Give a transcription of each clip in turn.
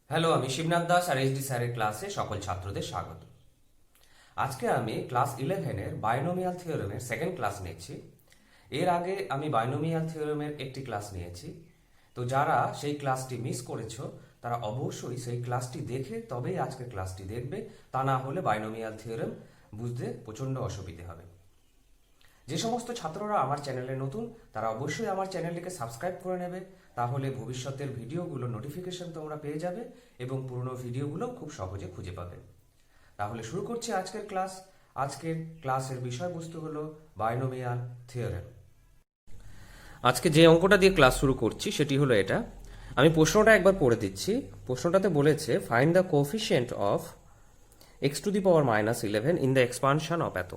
Hello, আমি শিবনাথ দাস আর HD স্যারের ক্লাসে সকল ছাত্রদের স্বাগত। আজকে আমি ক্লাস 11-এর বাইনোমিয়াল থিওরেমের সেকেন্ড ক্লাস নিচ্ছি। এর আগে আমি বাইনোমিয়াল থিওরেমের একটি ক্লাস নিয়েছি। তো যারা সেই ক্লাসটি মিস করেছো তারা অবশ্যই সেই ক্লাসটি দেখে তবেই আজকের ক্লাসটি দেখবে, তা না হলে বাইনোমিয়াল থিওরেম বুঝতে প্রচণ্ড অসুবিধে হবে। যে সমস্ত ছাত্ররা আমার চ্যানেলে নতুন তারা অবশ্যই আমার চ্যানেলটিকে সাবস্ক্রাইব করে নেবে, তাহলে ভবিষ্যতের ভিডিওগুলো নোটিফিকেশন তোমরা পেয়ে যাবে এবং পুরনো ভিডিওগুলো খুব সহজে খুঁজে পাবে। তাহলে শুরু করছি আজকের ক্লাস। আজকের ক্লাসের বিষয়বস্তু হলো বাইনোমিয়াল থিওরেম। আজকে যে অঙ্কটা দিয়ে ক্লাস শুরু করছি সেটি হলো এটা। আমি প্রশ্নটা একবার পড়ে দিচ্ছি। প্রশ্নটাতে বলেছে find the coefficient of x⁻11 in the expansion of এত।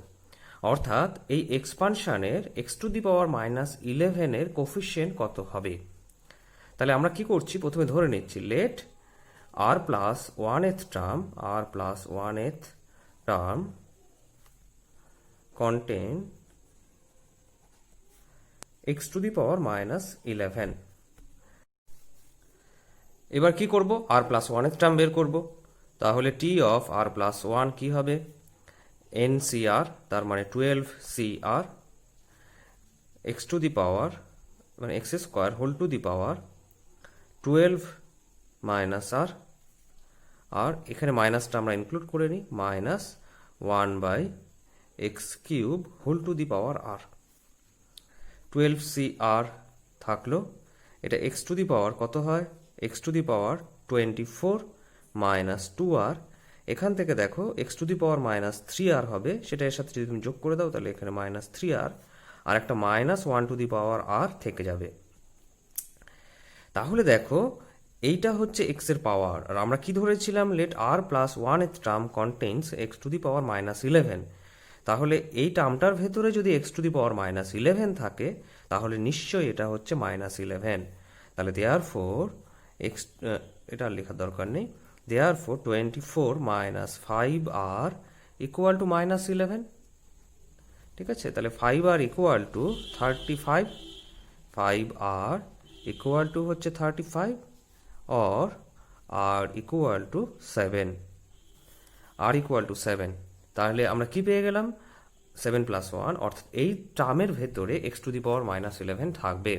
অর্থাৎ এই এক্সপানশনের x⁻11 কোএফিসিয়েন্ট কত হবে। তাহলে আমরা কি করছি, প্রথমে ধরে নিচ্ছি late r+1th term contain x⁻11। এবার কি করব, r+1th টার্ম বের করব। তাহলে t অফ r+1 কি হবে, NCR, তার মানে 12CR x⁻, মানে x² whole to the power 12 minus r, আর এখানে মাইনাসটা আমরা ইনক্লুড করে নিই, -1/x³ whole to the power R. 12CR থাকলো, এটা x⁻ কত হয়, x⁻, 24 মাইনাস 2r। এখান থেকে দেখো x⁻³ হবে, সেটা এর সাথে যদি তুমি যোগ করে দাও তাহলে এখানে -3r আর একটা -1r থেকে যাবে। তাহলে দেখো এইটা হচ্ছে x এর পাওয়ার, আর আমরা কি ধরেছিলাম, late r+1th term contains x⁻11। তাহলে এই টার্মটার ভেতরে যদি x⁻11 থাকে তাহলে নিশ্চয়ই এটা হচ্ছে -11। তাহলে দেয়ারফর এটা লেখার দরকার নেই, দেয়ারফর 24 - 5r = -11। ঠিক আছে, তাহলে 5r = 35, 5r হচ্ছে 35 or r = 7, r = 7। তাহলে আমরা কি পেয়ে গেলাম, 7 + 1, অর্থাৎ এই টার্মের ভেতরে x⁻11 থাকবে।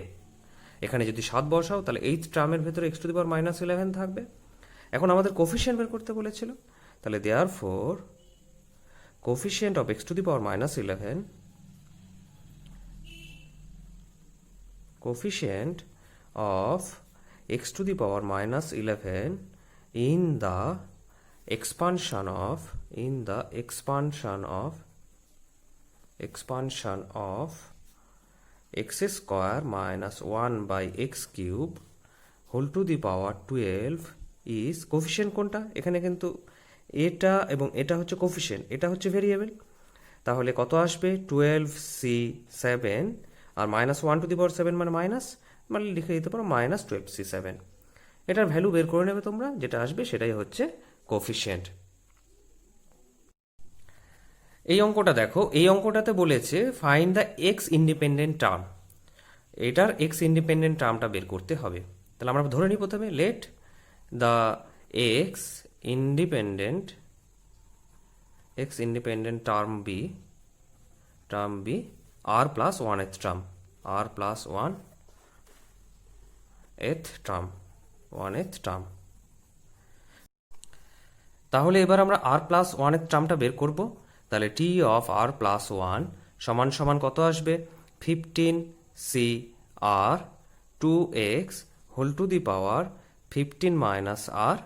এখানে যদি 7 বসাও তাহলে এই টার্মের ভেতরে x⁻11 থাকবে। এখন আমাদের কোফিশিয়েন্ট বের করতে বলেছিল, তাহলে therefore coefficient of x⁻11, coefficient of x⁻11 in the expansion of x² - 1/x³ whole to the power 12 is, coefficient কোনটা, এখানে কিন্তু এটা এবং এটা হচ্ছে কোফিশিয়েন্ট, এটা হচ্ছে ভেরিয়েবল। তাহলে কত আসবে, 12c7 আর -1⁷ মানে মাইনাস, মানে লিখে দিতে পারো -12c7। এটার ভ্যালু বের করে নেবে তোমরা, যেটা আসবে সেটাই হচ্ছে কোফিশিয়েন্ট। এই অঙ্কটা দেখো, এই অঙ্কটাতে বলেছে find the x independent term. এটার এক্স ইন্ডিপেন্ডেন্ট টার্মটা বের করতে হবে। তাহলে আমরা ধরে নিই প্রথমে let the x independent term be r+1th term, r+1th term. তাহলে এবার আমরা r+1th টার্মটা বের করব। তাহলে t অফ r+1 সমান সমান কত আসবে, 15cr 2x whole to the power 15 minus r,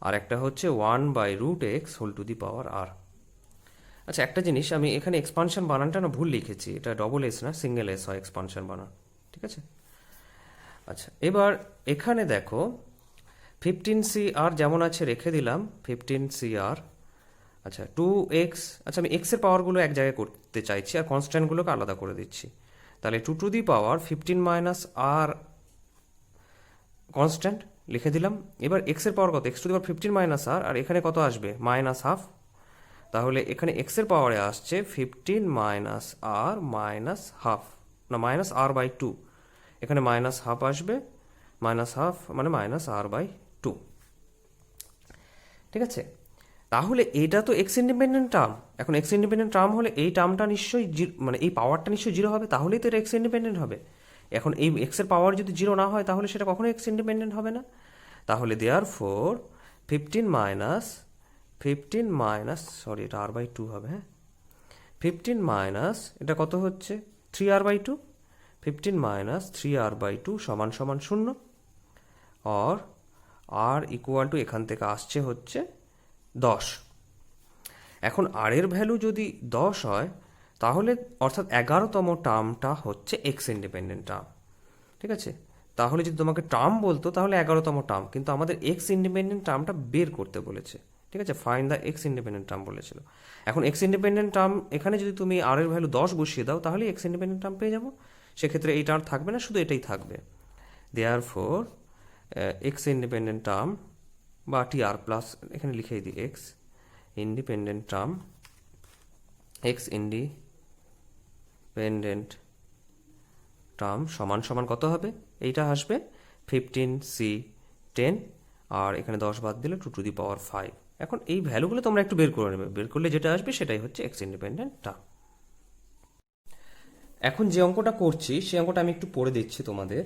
আর একটা হচ্ছে 1/√x whole to the power r। আচ্ছা, একটা জিনিস, আমি এখানে এক্সপানশন বানানটা না ভুল লিখেছি, এটা ডবল এস না সিঙ্গেল এস হয় এক্সপানশন বানান, ঠিক আছে। আচ্ছা, এবার এখানে দেখো 15cr যেমন আছে রেখে দিলাম 15cr। আচ্ছা, 2x, আচ্ছা আমি এক্সের পাওয়ারগুলো এক জায়গায় করতে চাইছি আর কনস্ট্যান্টগুলোকে আলাদা করে দিচ্ছি। তাহলে 2 two the power 15 minus r constant লিখে দিলাম। এবার এক্সের পাওয়ার কত, x⁻15 মাইনাস r, আর এখানে কত আসবে, -12। তাহলে এখানে এক্সের পাওয়ারে আসছে 15 মাইনাস r -12, না -r/2, এখানে -12 আসবে, -12 মানে -r/2। ঠিক আছে, তাহলে এটা তো এক্স ইন্ডিপেন্ডেন্ট টার্ম। এখন এক্স ইন্ডিপেন্ডেন্ট টার্ম হলে এই টার্মটা নিশ্চয়ই মানে এই পাওয়ারটা নিশ্চয়ই জিরো হবে, তাহলেই তো এটা এক্স ইন্ডিপেন্ডেন্ট হবে। এখন এই এক্সের পাওয়ার যদি জিরো না হয় তাহলে সেটা কখনো এক্স ইন্ডিপেন্ডেন্ট হবে না। তাহলে দেয়ার ফোর 15 মাইনাস সরি এটা r/2 হবে, হ্যাঁ 15 মাইনাস এটা কত হচ্ছে 3r/2, 15 মাইনাস 3r/2 সমান সমান 0, আর আর ইকুয়াল টু এখান থেকে আসছে হচ্ছে 10। এখন আর এর ভ্যালু যদি 10 হয় তাহলে অর্থাৎ 11তম টার্মটা হচ্ছে এক্স ইন্ডিপেন্ডেন্ট টার্ম। ঠিক আছে, তাহলে যদি তোমাকে টার্ম বলতো তাহলে 11তম টার্ম, কিন্তু আমাদের এক্স ইন্ডিপেন্ডেন্ট টার্মটা বের করতে বলেছে। ঠিক আছে, find the x independent term বলেছিল। এখন এক্স ইন্ডিপেন্ডেন্ট টার্ম এখানে যদি তুমি আর এর ভ্যালু 10 বসিয়ে দাও তাহলে এক্স ইন্ডিপেন্ডেন্ট টার্ম পেয়ে যাবো। সেক্ষেত্রে এইটা আর থাকবে না, শুধু এটাই থাকবে। দেয়ার ফোর এক্স ইন্ডিপেন্ডেন্ট টার্ম বা টিআর প্লাস এখানে লিখেই দিই x independent term, x independent term সমান সমান কত হবে, এইটা আসবে 15c10, আর এখানে 10 বাদ দিলে 2^5। এখন এই ভ্যালুগুলো তোমরা একটু বের করে নেবে, বের করলে যেটা আসবে সেটাই হচ্ছে এক্স ইন্ডিপেন্ডেন্ট টার্ম। এখন যে অঙ্কটা করছি সেই অঙ্কটা আমি একটু পড়ে দিচ্ছি তোমাদের।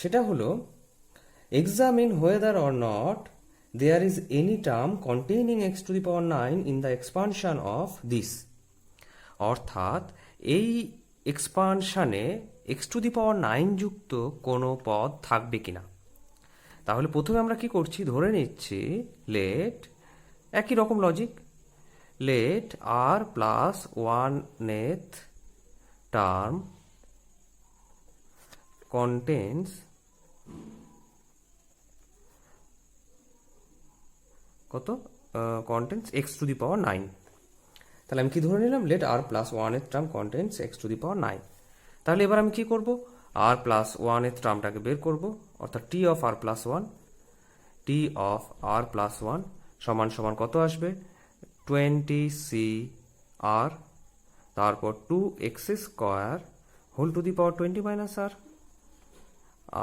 সেটা হলো examine whether or not there is any term containing x⁹ in the expansion of this, অর্থাৎ এই এক্সপানশানে x⁹ যুক্ত কোনো পদ থাকবে কিনা। তাহলে প্রথমে আমরা কি করছি, ধরে নিচ্ছি লেট, একই রকম logic, let r plus 1th term contains কত কন্টেন্টস x⁹। তাহলে আমি কি ধরে নিলাম, let r plus 1th term contents x⁹। তাহলে এবার আমি কি করব, r প্লাস 1th টার্মটাকে বের করব, অর্থাৎ t of r plus 1, t of r plus 1 সমান সমান কত আসবে 20cr, তারপর 2x² whole to the power 20 minus r,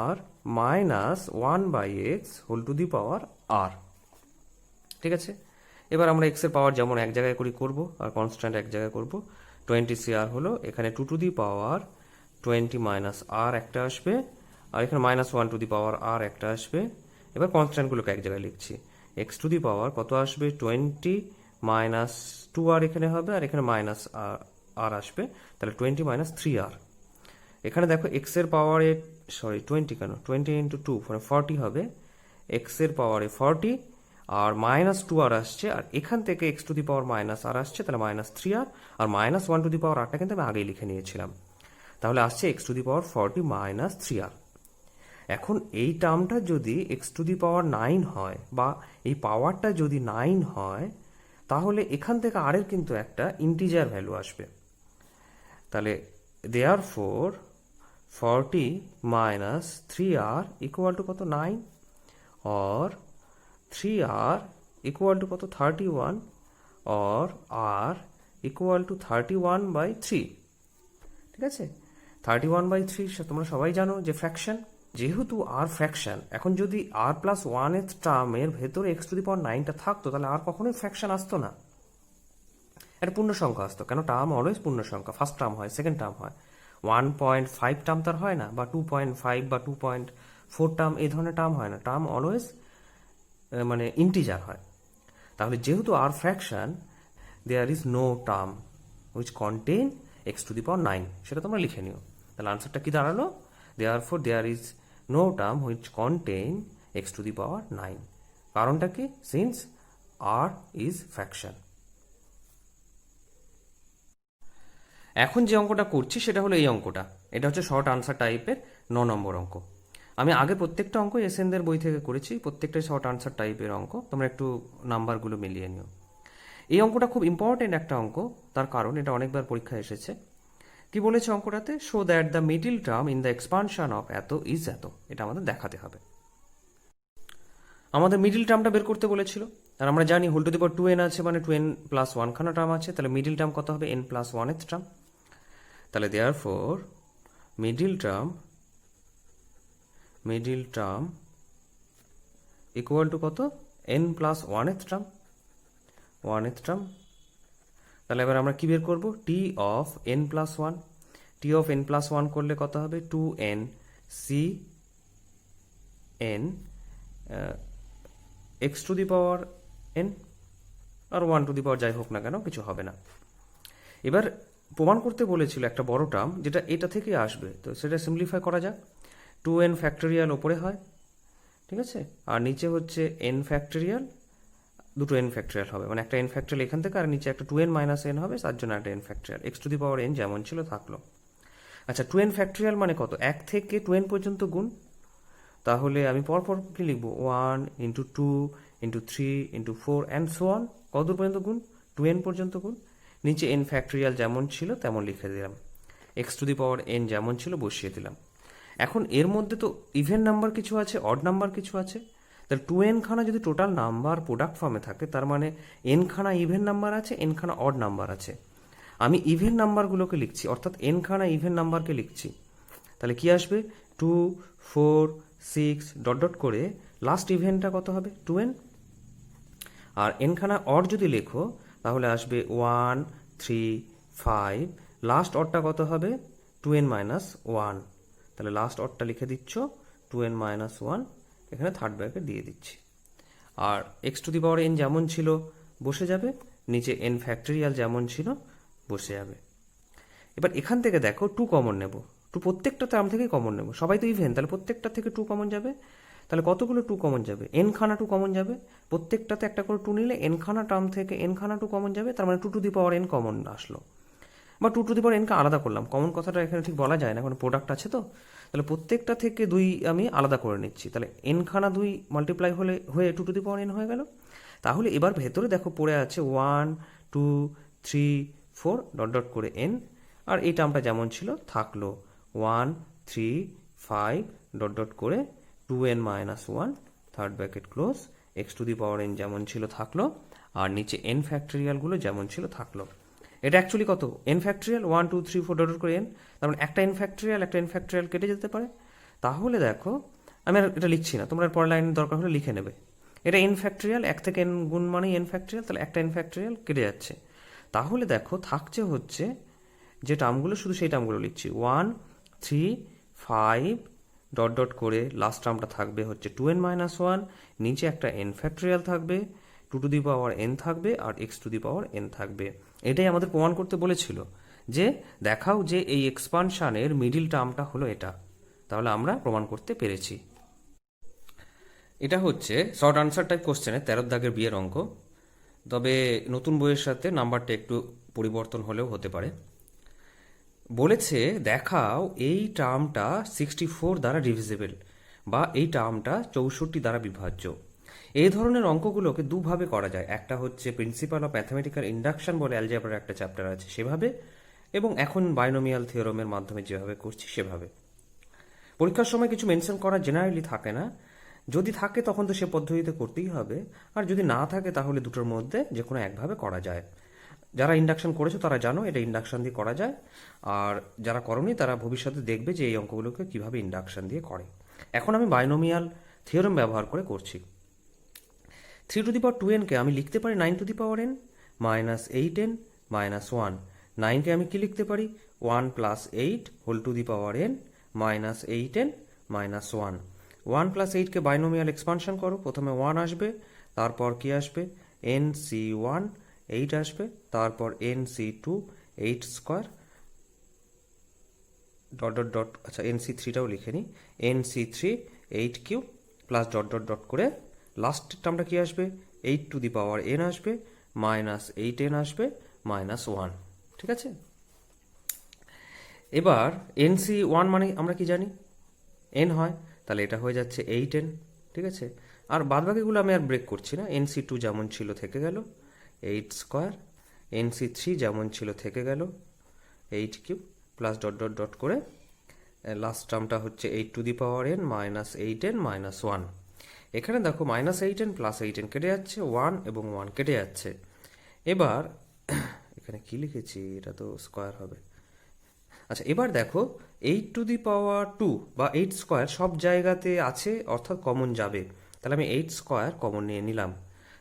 আর minus 1/x whole to the power r। ঠিক আছে, এবার আমরা এক্স এর পাওয়ার যেমন এক জায়গায় করি করব, আর কনস্ট্যান্ট এক জায়গায় করব। 20cr হলো, এখানে 2 two the power 20 minus r একটা আসবে, আর এখানে minus 1 to the power r একটা আসবে। এবার কনস্ট্যান্টগুলোকে এক জায়গায় লিখছি, এক্স টু দি পাওয়ার কত আসবে 20 মাইনাস 2r এখানে হবে, আর এখানে মাইনাস r আসবে, তাহলে 20 মাইনাস 3r। এখানে দেখো এক্স এর পাওয়ারে সরি 20 কেন 20 ইন্টু 2 মানে 40 হবে, এক্স এর পাওয়ারে 40 আর মাইনাস 2r আসছে, আর এখান থেকে x to the power minus r আসছে, তাহলে মাইনাস 3r, আর মাইনাস 1 টু দি পাওয়ার rটা কিন্তু আমি আগেই লিখে নিয়েছিলাম। তাহলে আসছে x to the power 40 minus 3r। এখন এই টার্মটা যদি x টু দি পাওয়ার 9 হয়, বা এই পাওয়ারটা যদি 9 হয়, তাহলে এখান থেকে r এর কিন্তু একটা ইন্টিজার ভ্যালু আসবে। তাহলে therefore 40 minus 3r equal to কত 9, और 3r इक्वल टू कत 31, और r इक्वल टू 31/3। ঠিক আছে, 31/3 তোমরা সবাই জানো যে ফ্র্যাকশন, যেহেতু r ফ্র্যাকশন, এখন যদি r প্লাস 1th টার্মের ভেতরে x⁹ থাকতো তাহলে আর কখনোই ফ্র্যাকশন আসতো না, এটা পূর্ণ সংখ্যা আসতো। কেন, টার্ম অলওয়েজ পূর্ণ সংখ্যা, ফার্স্ট টার্ম হয়, সেকেন্ড টার্ম হয়, 1.5 টার্ম তার হয় না, বা 2.5 বা 2.4 টার্ম এই ধরনের টার্ম হয় না, টার্ম অলওয়েজ মানে ইন্টিজার হয়। তাহলে যেহেতু r fraction, there is no term which contain x⁹, সেটা তোমরা লিখে নিও। তাহলে আনসারটা কি দাঁড়ালো, therefore there is no term which contain x⁹। কারণটা কি, সিন্স আর ইজ ফ্র্যাকশন। এখন যে অঙ্কটা করছি সেটা হলো এই অঙ্কটা, এটা হচ্ছে শর্ট আনসার টাইপের 9 নম্বর অঙ্ক। আমি আগে প্রত্যেকটা অঙ্ক এসএনদের বই থেকে করেছি, প্রত্যেকটাই শর্ট আনসার টাইপের অঙ্ক, তোমরা একটু নাম্বারগুলো মিলিয়ে নিও। এই অঙ্কটা খুব ইম্পর্টেন্ট একটা অঙ্ক, তার কারণ এটা অনেকবার পরীক্ষা এসেছে। কি বলেছে অঙ্কটাতে, show that the middle term in the expansion of এত ইজ এত, এটা আমাদের দেখাতে হবে। আমাদের মিডল টার্মটা বের করতে বলেছিল, আর আমরা জানি whole to the power 2n আছে, মানে 2n প্লাস 1 খানা টার্ম আছে, তাহলে মিডল টার্ম কত হবে n প্লাস 1th টার্ম। তাহলে therefore middle term equal to কত এন প্লাস ওয়ানেথ টার্ম। তাহলে এবার আমরা কি বের করব? T of n plus one. T of n plus one করলে কত হবে? 2n C n x to the power n, আর 1 টু দি পাওয়ার যাই হোক না কেন কিছু হবে না। এবার প্রমাণ করতে বলেছিল একটা বড় টার্ম যেটা এটা থেকে আসবে, তো সেটা সিম্পলিফাই করা যাক। 2n ফ্যাক্টোরিয়াল ওপরে হয়, ঠিক আছে, আর নিচে হচ্ছে n ফ্যাক্টোরিয়াল, দুটো n ফ্যাক্টোরিয়াল হবে, মানে একটা n ফ্যাক্টোরিয়াল এখান থেকে আর নিচে একটা 2n মাইনাস n হবে, তার জন্য একটা n factorial. X to the power n যেমন ছিল থাকলো। আচ্ছা 2n ফ্যাক্টোরিয়াল মানে কত? 1 থেকে 2n পর্যন্ত গুণ। তাহলে আমি পরপর কি লিখবো? 1 into 2 into 3 into 4 and so on. কত পর্যন্ত গুণ? 2n পর্যন্ত গুণ। নিচে n ফ্যাক্টোরিয়াল যেমন ছিল তেমন লিখে দিলাম, x to the power n যেমন ছিল বসিয়ে দিলাম। এখন এর মধ্যে তো ইভেন নাম্বার কিছু আছে, অড নাম্বার কিছু আছে। তাহলে 2n খানা যদি টোটাল নাম্বার প্রোডাক্ট ফর্মে থাকে, তার মানে n খানা ইভেন নাম্বার আছে, n খানা অড নাম্বার আছে। আমি ইভেন নাম্বারগুলোকে লিখছি, অর্থাৎ n খানা ইভেন নাম্বারকে লিখছি। তাহলে কি আসবে? 2 4 6 ডট ডট করে লাস্ট ইভেন্টটা কত হবে? 2n। আর n খানা অড যদি লেখো তাহলে আসবে 1 3 5, লাস্ট অডটা কত হবে? 2n minus 1। তাহলে লাস্ট অডটা লিখে দিচ্ছ 2n মাইনাস 1, এখানে থার্ড ব্র্যাকেট দিয়ে দিচ্ছি। আর x to the power n যেমন ছিল বসে যাবে, নিচে n ফ্যাক্টোরিয়াল যেমন ছিল বসে যাবে। এবার এখান থেকে দেখো 2 কমন নেব, 2 প্রত্যেকটা টার্ম থেকেই কমন নেব, সবাই তো ইভেন, তাহলে প্রত্যেকটা থেকে 2 কমন যাবে। তাহলে কতগুলো 2 কমন যাবে? n খানা 2 কমন যাবে, প্রত্যেকটাতে একটা করে 2 নিলে n খানা টার্ম থেকে n খানা 2 কমন যাবে, তার মানে 2 two the power n common আসলো। বা 2 টু দি পাওয়ার nকে আলাদা করলাম, কমন কথাটা এখানে ঠিক বলা যায় না, কারণ প্রোডাক্ট আছে তো। তাহলে প্রত্যেকটা থেকে 2 আমি আলাদা করে নিচ্ছি, তাহলে n খানা 2 মাল্টিপ্লাই হয়ে 2 টু দি পাওয়ার n হয়ে গেল। তাহলে এবার ভেতরে দেখো পড়ে আছে 1 2 3 4 ডট ডট করে n, আর এই টার্মটা যেমন ছিল থাকলো 1 3 5 ডট ডট করে 2n minus 1 third bracket close, x to the power n যেমন ছিল থাকলো, আর নিচে n ফ্যাক্টোরিয়ালগুলো যেমন ছিল থাকলো। এটা অ্যাকচুয়ালি কত? n ফ্যাক্টোরিয়াল 1 2 3 4 ডট ডট করে n, তার মানে একটা n ফ্যাক্টোরিয়াল কেটে যেতে পারে। তাহলে দেখো আমি আর এটা লিখছি না, তোমরা পরের লাইনের দরকার হলে লিখে নেবে। এটা n ফ্যাক্টোরিয়াল, 1 থেকে n গুণ মানেই n ফ্যাক্টোরিয়াল, তাহলে একটা n ফ্যাক্টোরিয়াল কেটে যাচ্ছে। তাহলে দেখো থাকছে হচ্ছে যে টার্মগুলো, শুধু সেই টার্মগুলো লিখছি, 1 3 5 ডট ডট করে লাস্ট টার্মটা থাকবে হচ্ছে 2n মাইনাস 1, নিচে একটা n ফ্যাক্টোরিয়াল থাকবে, 2 টু দি পাওয়ার n থাকবে, আর x to the power n থাকবে। এটাই আমাদের প্রমাণ করতে বলেছিল, যে দেখাও যে এই এক্সপানশানের মিডিল টার্মটা হলো এটা। তাহলে আমরা প্রমাণ করতে পেরেছি। এটা হচ্ছে শর্ট আনসার টাইপ কোশ্চেনের 13 দাগের বিয়ের অঙ্ক, তবে নতুন বইয়ের সাথে নাম্বারটা একটু পরিবর্তন হলেও হতে পারে। বলেছে দেখাও এই টার্মটা 64 দ্বারা ডিভিজিবল, বা এই টার্মটা 64 দ্বারা বিভাজ্য। এই ধরনের অঙ্কগুলোকে দুভাবে করা যায়, একটা হচ্ছে প্রিন্সিপাল অফ ম্যাথামেটিক্যাল ইন্ডাকশন বলে অ্যালজেব্রার একটা চ্যাপ্টার আছে সেভাবে, এবং এখন বাইনোমিয়াল থিওরেমের মাধ্যমে যেভাবে করছি সেভাবে। পরীক্ষার সময় কিছু মেনশন করা জেনারেলি থাকে না, যদি থাকে তখন তো সে পদ্ধতিতে করতেই হবে, আর যদি না থাকে তাহলে দুটোর মধ্যে যে কোনো একভাবে করা যায়। যারা ইন্ডাকশন করেছো তারা জানো এটা ইন্ডাকশন দিয়ে করা যায়, আর যারা করনি তারা ভবিষ্যতে দেখবে যে এই অঙ্কগুলোকে কিভাবে ইন্ডাকশন দিয়ে করে। এখন আমি বাইনোমিয়াল থিওরেম ব্যবহার করে করছি। 3 টু দি পাওয়ার 2nকে আমি লিখতে পারি 9 to the power n minus 8n minus 1। 9কে আমি কি লিখতে পারি? 1 plus 8 whole to the power n minus 8n minus 1। 1 plus 8কে বাইনোমিয়াল এক্সপানশন করো, প্রথমে 1 আসবে, তারপর কি আসবে? nc1 8 আসবে, তারপর nc2 8 square dot dot dot, আচ্ছা nc3টাও লিখে নিই, nc3 8 cube plus dot dot dot করে লাস্ট টার্মটা কি আসবে? 8 টু দি পাওয়ার n আসবে, মাইনাস 8n আসবে, মাইনাস 1। ঠিক আছে, এবার nc1 মানে আমরা কি জানি? n হয়, তাহলে এটা হয়ে যাচ্ছে 8n। ঠিক আছে, আর বাদবাকিগুলো আমি আর ব্রেক করছি না। nc2 যেমন ছিল থেকে গেল 8 স্কোয়ার, nc3 যেমন ছিল থেকে গেল 8 cube plus dot dot dot করে লাস্ট টার্মটা হচ্ছে 8 two the power n minus 8n minus 1। এখানে দেখো মাইনাস 8n প্লাস 8n কেটে যাচ্ছে, 1 এবং 1 কেটে যাচ্ছে। এবার এখানে কি লিখেছি? এটা তো স্কোয়ার হবে। আচ্ছা এবার দেখো 8 টু দি পাওয়ার 2 বা 8 স্কোয়ার সব জায়গাতে আছে, অর্থাৎ কমন যাবে। তাহলে আমি এইট স্কোয়ার কমন নিয়ে নিলাম।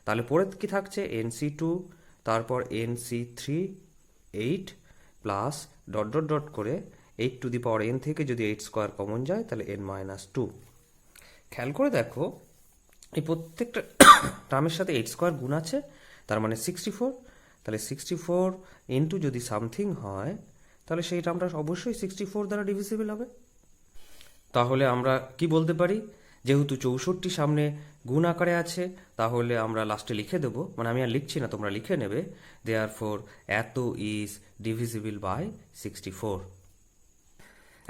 তাহলে পরে কি থাকছে, NC2, তারপর NC3, 8 plus dot dot dot করে 8n থেকে যদি 8 স্কোয়ার কমন যায় তাহলে n-2। খেয়াল করে দেখো এই প্রত্যেকটা টার্মের সাথে 8 স্কোয়ার গুণ আছে, তার মানে 64। তাহলে 64 ইন্টু যদি সামথিং হয় তাহলে সেই টার্মটা অবশ্যই 64 দ্বারা ডিভিজিবল হবে। তাহলে আমরা কি বলতে পারি, যেহেতু 64 সামনে গুণ আকারে আছে তাহলে আমরা লাস্টে লিখে দেবো, মানে আমি আর লিখছি না, তোমরা লিখে নেবে, দেয়ারফর এত ইজ ডিভিজিবল বাই 64।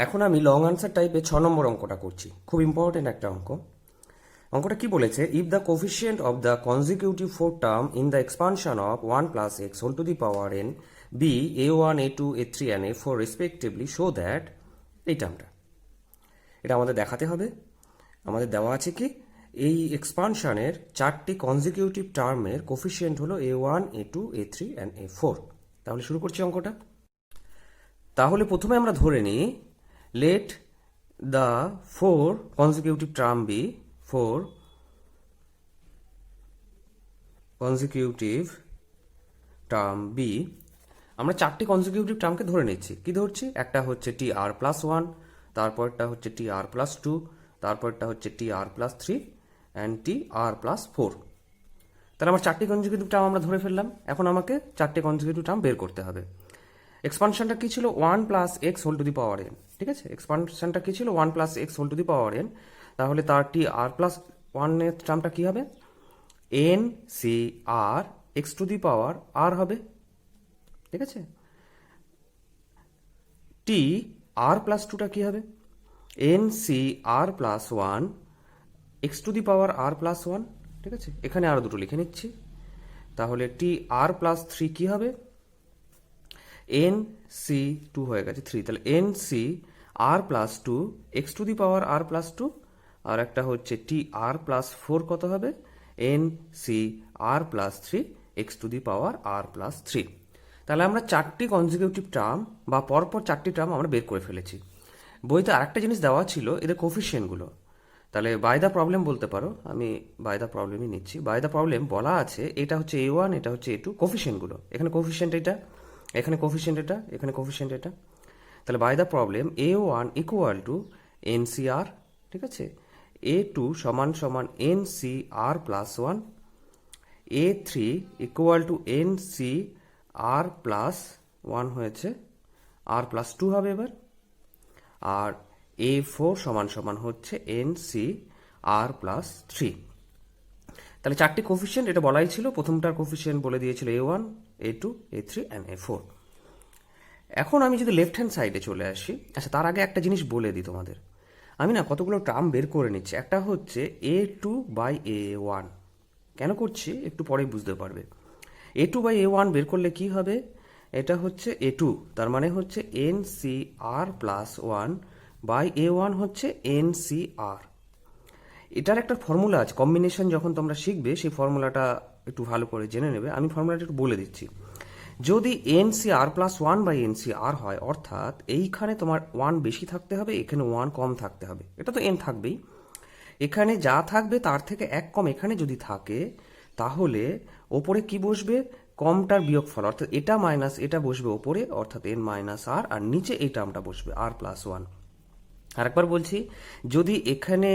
এখন আমি লং আনসার টাইপে 6 নম্বর অঙ্কটা করছি, খুব ইম্পর্টেন্ট একটা অঙ্ক। অঙ্কটা কি বলেছে, if the coefficient of the consecutive four term in the expansion of 1 plus x whole to the power n be a1 a2 a3 and a4 respectively show that, এই টার্মটা এটা আমাদের দেখাতে হবে। আমাদের দেওয়া আছে কি, এই এক্সপানশনের 4টি কনজিকিউটিভ টার্মের কোফিসিয়েন্ট হলো a1 a2 a3 and a4। তাহলে শুরু করছি অঙ্কটা। তাহলে প্রথমে আমরা ধরে নিই, let the 4 consecutive term be 4 consecutive term be. আমরা 4টি কনজিকিউটিভ টার্মকে ধরে নিচ্ছি। কি ধরছি, একটা হচ্ছে tr+1, তারপরটা হচ্ছে tr+2, তারপরটা হচ্ছে tr+3 অ্যান্ড tr+4। তাহলে আমার 4টি কনজিকিউটিভ টার্ম আমরা ধরে ফেললাম। এখন আমাকে 4টি কনজিকিউটিভ টার্ম বের করতে হবে। এক্সপানশনটা কি ছিল, 1 plus x whole to the power n, ঠিক আছে। এক্সপানশনটা কি ছিল, 1 plus x whole to the power n। তাহলে তার tr+1 এর টার্মটা কি হবে, NCr x to the power r হবে, ঠিক আছে। tr+2টা কি হবে, NCr+1 x to the power r+1, ঠিক আছে। এখানে আরো দুটো লিখে নিচ্ছি। তাহলে tr+3 কি হবে, NC2 হয়ে গেছে 3, তাহলে NCr+2 x to the power r+2, আর একটা হচ্ছে tr+4 কত হবে, NCr+3 x to the power r+3। তাহলে আমরা 4টি কনজিকিউটিভ টার্ম বা পরপর 4টি টার্ম আমরা বের করে ফেলেছি। বইতে আরেকটা জিনিস দেওয়া ছিল, এদের কোফিসিয়েন্টগুলো। তাহলে বাই দ্য প্রবলেম বলতে পারো, আমি বাই দ্য প্রবলেমই নিচ্ছি। বাই দ্য প্রবলেম বলা আছে এটা হচ্ছে a1, এটা হচ্ছে a2, কোফিসিয়েন্টগুলো। এখানে কোফিসিয়েন্ট এটা, এখানে কোফিসিয়েন্ট এটা, এখানে কোফিসিয়েন্ট এটা। তাহলে by the problem a1 equal to NCr, ঠিক আছে, a2 সমান সমান NCr+1, a3 equal to NCr+1 হয়েছে, r+2 হবে এবার, আর a4 সমান সমান হচ্ছে NCr+3। তাহলে 4টি কোফিসিয়েন্ট এটা বলাই ছিল, প্রথমটার কোফিসিয়েন্ট বলে দিয়েছিল a1 a2 a3 and a4। এখন আমি যদি লেফট হ্যান্ড সাইডে চলে আসি, আচ্ছা তার আগে একটা জিনিস বলে দিই তোমাদের, আমি না কতগুলো টার্ম বের করে নিচ্ছি। একটা হচ্ছে a2/a1, কেন করছি একটু পরেই বুঝতে পারবে। a2/a1 বের করলে কি হবে, এটা হচ্ছে a2, তার মানে হচ্ছে NCr+1/a1 হচ্ছে NCr। এটার একটা ফর্মুলা আছে, কম্বিনেশন যখন তোমরা শিখবে সেই ফর্মুলাটা একটু ভালো করে জেনে নেবে। আমি ফর্মুলাটা একটু বলে দিচ্ছি। যদি NCr+1/NCr হয়, অর্থাৎ এইখানে তোমার 1 বেশি থাকতে হবে, এখানে 1 কম থাকতে হবে, এটা তো n থাকবেই। এখানে যা থাকবে তার থেকে 1 কম এখানে যদি থাকে, তাহলে ওপরে কি বসবে, কমটার বিয়োগফল, অর্থাৎ এটা মাইনাস এটা বসবে ওপরে, অর্থাৎ n-r, আর নিচে এই টার্মটা বসবে r+1। আরেকবার বলছি, যদি এখানে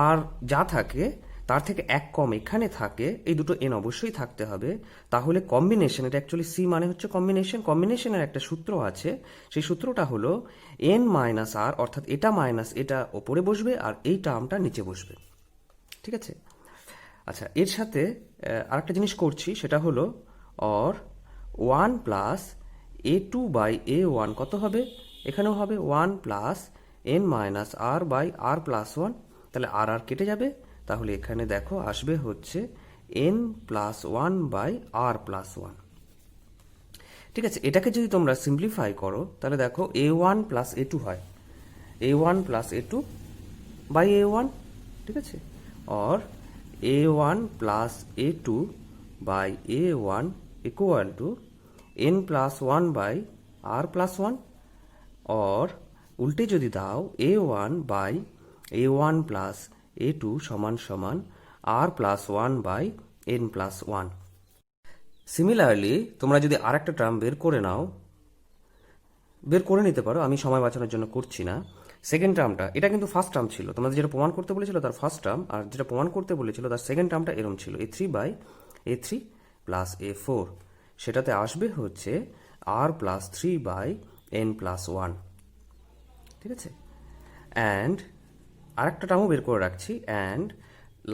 আর যা থাকে তার থেকে 1 কম এখানে থাকে, এই দুটো n অবশ্যই থাকতে হবে, তাহলে কম্বিনেশন, এটা অ্যাকচুয়ালি c মানে হচ্ছে কম্বিনেশন, কম্বিনেশনের একটা সূত্র আছে, সেই সূত্রটা হলো n-r, অর্থাৎ এটা মাইনাস এটা ওপরে বসবে আর এই টার্মটা নিচে বসবে, ঠিক আছে। আচ্ছা, এর সাথে আরেকটা জিনিস করছি, সেটা হলো অর 1 প্লাস a2/a1 কত হবে, এখানেও হবে 1 প্লাস n-r/r+1, তাহলে আর কেটে যাবে, তাহলে এখানে দেখো আসবে হচ্ছে n+1/r+1, ঠিক আছে। এটাকে যদি তোমরা সিম্পলিফাই করো তাহলে দেখো a1 প্লাস a2 হয়, a1 প্লাস a2/a1, ঠিক আছে, or a1 plus a2/a1 equal to n+1/r+1, or উল্টে যদি দাও a1/a1 প্লাস a2 সমান সমান r plus one by N plus one. Similarly তোমরা যদি আর একটা টার্ম বের করে নিতে পারো, আমি সময় বাঁচানোর জন্য করছি না। সেকেন্ড টার্মটা, এটা কিন্তু ফার্স্ট টার্ম ছিল, তোমাদের যেটা প্রমাণ করতে বলেছিল তার ফার্স্ট টার্ম, আর যেটা প্রমাণ করতে বলেছিল তার সেকেন্ড টার্মটা এরম ছিল, a3 প্লাস a4, সেটাতে আসবে হচ্ছে r plus 3 by N plus one. ঠিক আছে, অ্যান্ড আরেকটা টার্মও বের করে রাখছি, and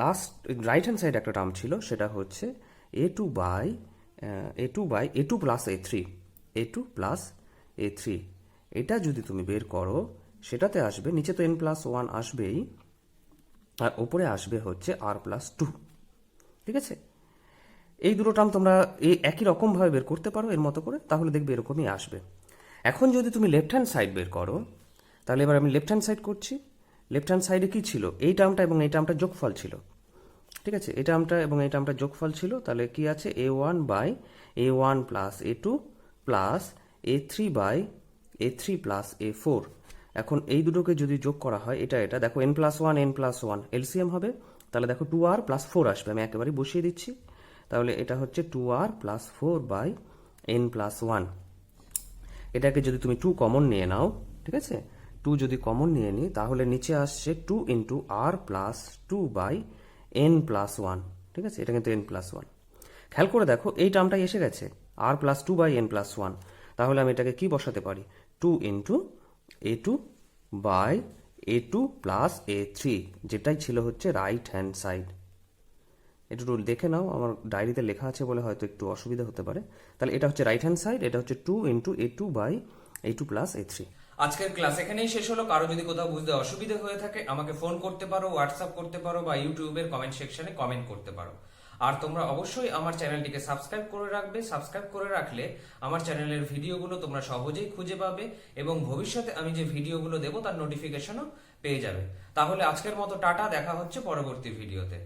last right hand side একটা টার্ম ছিল, সেটা হচ্ছে a2 প্লাস a3, এটা যদি তুমি বের করো সেটাতে আসবে, নিচে তো n প্লাস ওয়ান আসবেই, আর ওপরে আসবে হচ্ছে আর প্লাস টু। ঠিক আছে, এই দুটো টার্ম তোমরা এই একই রকমভাবে বের করতে পারো এর মতো করে, তাহলে দেখবে এরকমই আসবে। এখন যদি তুমি লেফট হ্যান্ড সাইড বের করো, তাহলে এবার আমি লেফট হ্যান্ড সাইড করছি। লেফট হ্যান্ড সাইডে কি ছিল, এই টার্মটা এবং এই টার্মটা যোগফল ছিল। ঠিক আছে, এই টার্মটা এবং এই টার্মটা যোগফল ছিল, তাহলে কি আছে a1 by a1 plus a2 plus a3 by a3 plus a4। এখন এই দুটোকে যদি যোগ করা হয়, এটা দেখো n প্লাস ওয়ান এলসিএম হবে, তাহলে দেখো 2r প্লাস 4 আসবে, আমি একেবারে বসিয়ে দিচ্ছি। তাহলে এটা হচ্ছে 2r plus 4 by n plus one. এটাকে যদি তুমি 2 কমন নিয়ে নাও, ঠিক আছে, 2 যদি কমন নিয়ে নিই, তাহলে নিচে আসছে 2 into R plus 2 by N plus one. ঠিক আছে, এটা কিন্তু n প্লাস ওয়ান। খেয়াল করে দেখো এই টার্মটাই এসে গেছে, r plus 2 by N plus one. তাহলে আমি এটাকে কি বসাতে পারি, 2 into a2 by a2 plus a3, যেটাই ছিল হচ্ছে রাইট হ্যান্ড সাইড। একটু দেখে নাও, আমার ডায়েরিতে লেখা আছে বলে হয়তো একটু অসুবিধা হতে পারে। তাহলে এটা হচ্ছে রাইট হ্যান্ড সাইড, এটা হচ্ছে 2 into a2 by a2 plus a3। আজকের ক্লাস এখানেই শেষ হলো। কারো যদি কোথাও বুঝতে অসুবিধা হয়ে থাকে আমাকে ফোন করতে পারো, হোয়াটসঅ্যাপ করতে পারো, বা ইউটিউবের কমেন্ট সেকশনে কমেন্ট করতে পারো। আর তোমরা অবশ্যই আমার চ্যানেলটিকে সাবস্ক্রাইব করে রাখবে। সাবস্ক্রাইব করে রাখলে আমার চ্যানেলের ভিডিওগুলো তোমরা সহজেই খুঁজে পাবে, এবং ভবিষ্যতে আমি যে ভিডিওগুলো দেবো তার নোটিফিকেশনও পেয়ে যাবে। তাহলে আজকের মতো টাটা, দেখা হচ্ছে পরবর্তী ভিডিওতে।